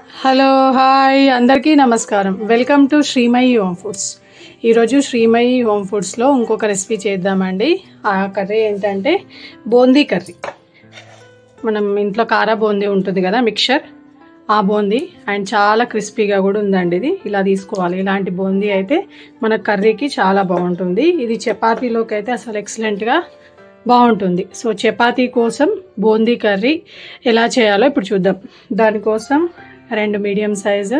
Hello hi అందరికీ నమస్కారం. Welcome to Srimayi home foods. ఈరోజు శ్రీమయి హోమ్ ఫుడ్స్లో ఇంకొక రెసిపీ చేద్దామండి. ఆ కర్రీ ఏంటంటే బూందీ కర్రీ. మనం ఇంట్లో కారా బూందీ ఉంటుంది కదా, మిక్చర్, ఆ బూందీ. అండ్ చాలా క్రిస్పీగా కూడా ఉందండి. ఇది ఇలా తీసుకోవాలి. ఇలాంటి బూందీ అయితే మన కర్రీకి చాలా బాగుంటుంది. ఇది చపాతీలోకి అయితే అసలు ఎక్సలెంట్గా బాగుంటుంది. సో చపాతీ కోసం బూందీ కర్రీ ఎలా చేయాలో ఇప్పుడు చూద్దాం. దానికోసం 2 మీడియం సైజు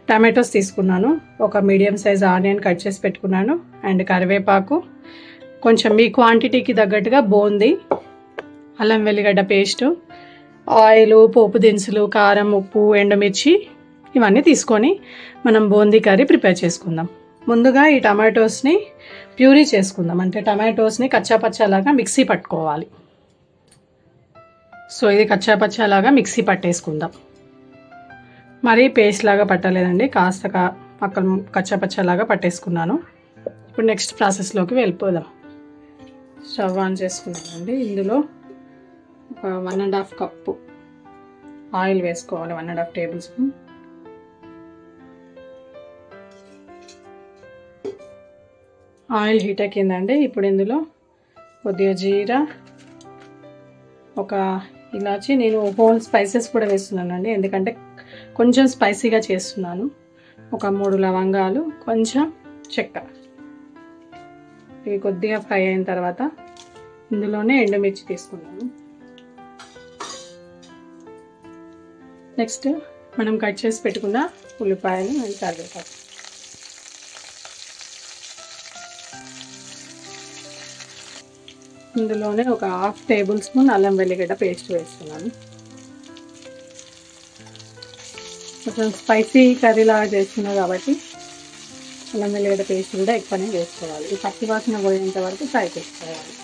టమాటోస్ తీసుకున్నాను, ఒక మీడియం సైజ్ ఆనియన్ కట్ చేసి పెట్టుకున్నాను, అండ్ కరివేపాకు, కొంచెం మీ క్వాంటిటీకి తగ్గట్టుగా బూందీ, అల్లం వెల్లిగడ్డ పేస్టు, ఆయిల్, పోపు దినుసులు, కారం, ఉప్పు, ఎండుమిర్చి ఇవన్నీ తీసుకొని మనం బూందీ కర్రీ ప్రిపేర్ చేసుకుందాం. ముందుగా ఈ టమాటోస్ని ప్యూరీ చేసుకుందాం. అంటే టమాటోస్ని కచ్చాపచ్చాలాగా మిక్సీ పట్టుకోవాలి. సో ఇది కచ్చాపచ్చాలాగా మిక్సీ పట్టేసుకుందాం. మరీ పేస్ట్ లాగా పట్టలేదండి, కాస్త పక్కన కచ్చాపచ్చాలాగా పట్టేసుకున్నాను. ఇప్పుడు నెక్స్ట్ ప్రాసెస్లోకి వెళ్ళిపోదాం. స్టవ్ ఆన్ చేసుకున్నానండి. ఇందులో ఒక 1.5 కప్పు ఆయిల్ వేసుకోవాలి, 1.5 టేబుల్ స్పూన్. ఆయిల్ హీట్ ఎక్కిందండి. ఇప్పుడు ఇందులో కొద్దిగా జీరా, ఒక ఇలాచి, నేను హోల్ స్పైసెస్ కూడా వేస్తున్నానండి ఎందుకంటే కొంచెం స్పైసీగా చేస్తున్నాను. ఒక 3 లవంగాలు, కొంచెం చెక్క. ఇవి కొద్దిగా ఫ్రై అయిన తర్వాత ఇందులోనే ఎండుమిర్చి తీసుకున్నాను. నెక్స్ట్ మనం కట్ చేసి పెట్టుకున్న ఉల్లిపాయలు అండ్ కరివేపాకు. ఇందులోనే ఒక 1/2 టేబుల్ స్పూన్ అల్లం వెల్లిగడ్డ పేస్ట్ వేస్తున్నాను. కొంచెం స్పైసీ కర్రీ లాగా చేస్తున్నా కాబట్టి అల్లం వెల్లిగడ్డ పేస్ట్ కూడా ఎక్కువనే వేసుకోవాలి. ఈ పచ్చి వాసన పోయేంత వరకు ఫ్రై చేసుకోవాలి.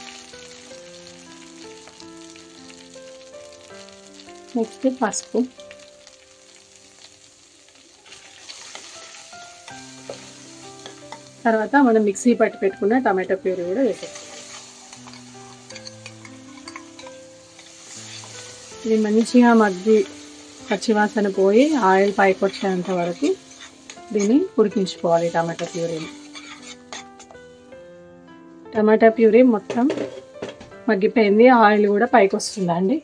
నెక్స్ట్ పసుపు, తర్వాత మనం మిక్సీ పట్టి పెట్టుకున్న టమాటో ప్యూరీ కూడా వేసేసుకోవాలి. ఇది మంచిగా మగ్గి పచ్చివాసన పోయి ఆయిల్ పైకి వచ్చేంత వరకు దీన్ని ఉడికించుకోవాలి. టమాటా ప్యూరీని, టమాటా ప్యూరీ మొత్తం మగ్గిపోయింది, ఆయిల్ కూడా పైకి వస్తుందండి.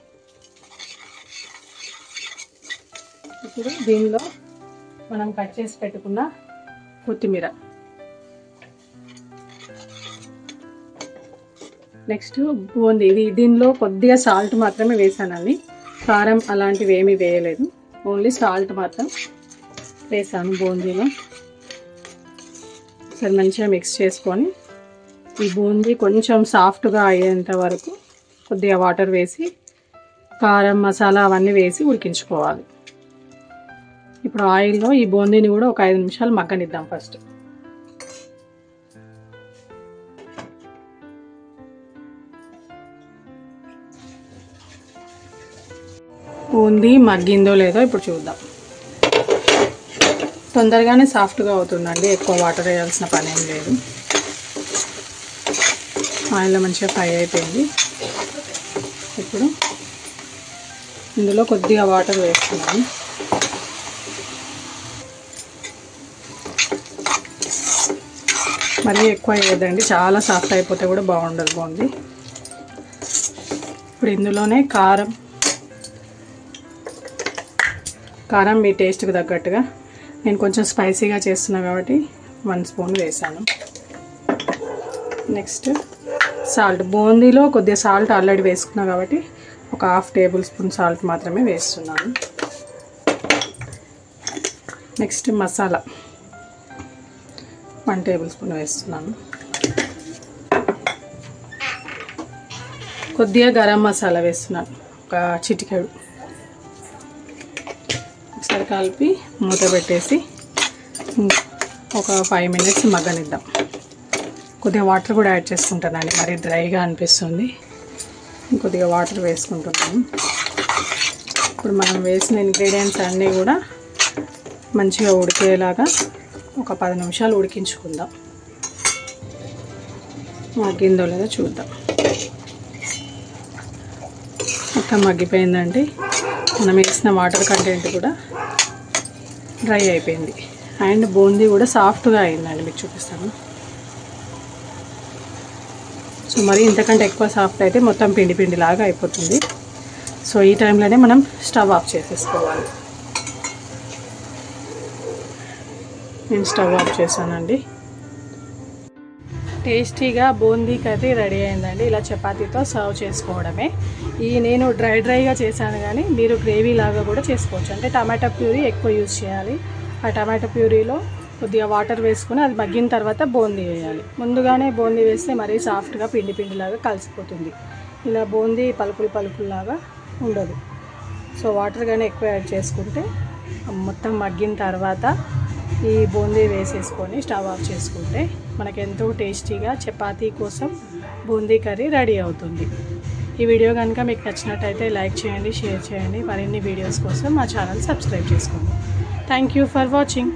ఇప్పుడు దీనిలో మనం కట్ చేసి పెట్టుకున్న కొత్తిమీర, నెక్స్ట్ బూందీ. దీనిలో కొద్దిగా సాల్ట్ మాత్రమే వేసానండి, కారం అలాంటివి ఏమీ వేయలేదు, ఓన్లీ సాల్ట్ మాత్రం వేసాను బూందీలో. సరే మంచిగా మిక్స్ చేసుకొని ఈ బూందీ కొంచెం సాఫ్ట్గా అయ్యేంత వరకు కొద్దిగా వాటర్ వేసి కారం, మసాలా అవన్నీ వేసి ఉడికించుకోవాలి. ఇప్పుడు ఆయిల్లో ఈ బూందీని కూడా ఒక 5 నిమిషాలు మగ్గనిద్దాం. ఫస్ట్ బూందీ మగ్గిందో లేదో ఇప్పుడు చూద్దాం. తొందరగానే సాఫ్ట్గా అవుతుందండి, ఎక్కువ వాటర్ వేయాల్సిన పని ఏం లేదు. ఆయిల్లో మంచిగా ఫ్రై అయిపోయింది. ఇప్పుడు ఇందులో కొద్దిగా వాటర్ వేస్తున్నాను. మరీ ఎక్కువ వేయద్దండి, చాలా సాఫ్ట్ అయిపోతే కూడా బాగుండదు బూందీ. ఇప్పుడు ఇందులోనే కారం మీ టేస్ట్కి తగ్గట్టుగా, నేను కొంచెం స్పైసీగా చేస్తున్నా కాబట్టి 1 స్పూన్ వేసాను. నెక్స్ట్ సాల్ట్, బూందీలో కొద్దిగా సాల్ట్ ఆల్రెడీ వేసుకున్నా కాబట్టి ఒక 1/2 టేబుల్ స్పూన్ సాల్ట్ మాత్రమే వేస్తున్నాను. నెక్స్ట్ మసాలా 1 టేబుల్ స్పూన్ వేస్తున్నాను. కొద్దిగా గరం మసాలా వేస్తున్నాను, ఒక చిటికెడు. ఒకసారి కలిపి మూత పెట్టేసి ఒక 5 మినిట్స్ మగ్గనిద్దాం. కొద్దిగా వాటర్ కూడా యాడ్ చేసుకుంటానండి, మరి డ్రైగా అనిపిస్తుంది. కొద్దిగా వాటర్ వేసుకుంటున్నాను. ఇప్పుడు మనం వేసిన ఇంగ్రీడియంట్స్ అన్నీ కూడా మంచిగా ఉడికేలాగా ఒక 10 నిమిషాలు ఉడికించుకుందాం. మగ్గిందో లేదో చూద్దాం. మొత్తం మగ్గిపోయిందండి. మనం వేసిన వాటర్ కంటెంట్ కూడా డ్రై అయిపోయింది. అండ్ బూందీ కూడా సాఫ్ట్గా అయిందండి, మీకు చూపిస్తాను. సో మరి ఇంతకంటే ఎక్కువ సాఫ్ట్ అయితే మొత్తం పిండి పిండిలాగా అయిపోతుంది. సో ఈ టైంలోనే మనం స్టవ్ ఆఫ్ చేసేసుకోవాలి. నేను స్టవ్ ఆఫ్ చేశానండి. టేస్టీగా బూందీ కర్రీ రెడీ అయిందండి. ఇలా చపాతీతో సర్వ్ చేసుకోవడమే. నేను డ్రైగా చేశాను, కానీ మీరు గ్రేవీ లాగా కూడా చేసుకోవచ్చు. అంటే టమాటా ప్యూరీ ఎక్కువ యూజ్ చేయాలి. ఆ టమాటా ప్యూరీలో కొద్దిగా వాటర్ వేసుకుని అది మగ్గిన తర్వాత బూందీ వేయాలి. ముందుగానే బూందీ వేస్తే మరీ సాఫ్ట్గా పిండి పిండిలాగా కలిసిపోతుంది. ఇలా బూందీ పలుకులాగా ఉండదు. సో వాటర్ కానీ ఎక్కువ యాడ్ చేసుకుంటే మొత్తం మగ్గిన తర్వాత ఈ బూందీ వేసేసుకొని స్టవ్ ఆఫ్ చేసుకుంటే మనకు ఎంతో టేస్టీగా చపాతీ కోసం బూందీ కర్రీ రెడీ అవుతుంది. ఈ వీడియో కనుక మీకు నచ్చినట్టయితే లైక్ చేయండి, షేర్ చేయండి. మరిన్ని వీడియోస్ కోసం మా ఛానల్ సబ్స్క్రైబ్ చేసుకోండి. Thank you for watching.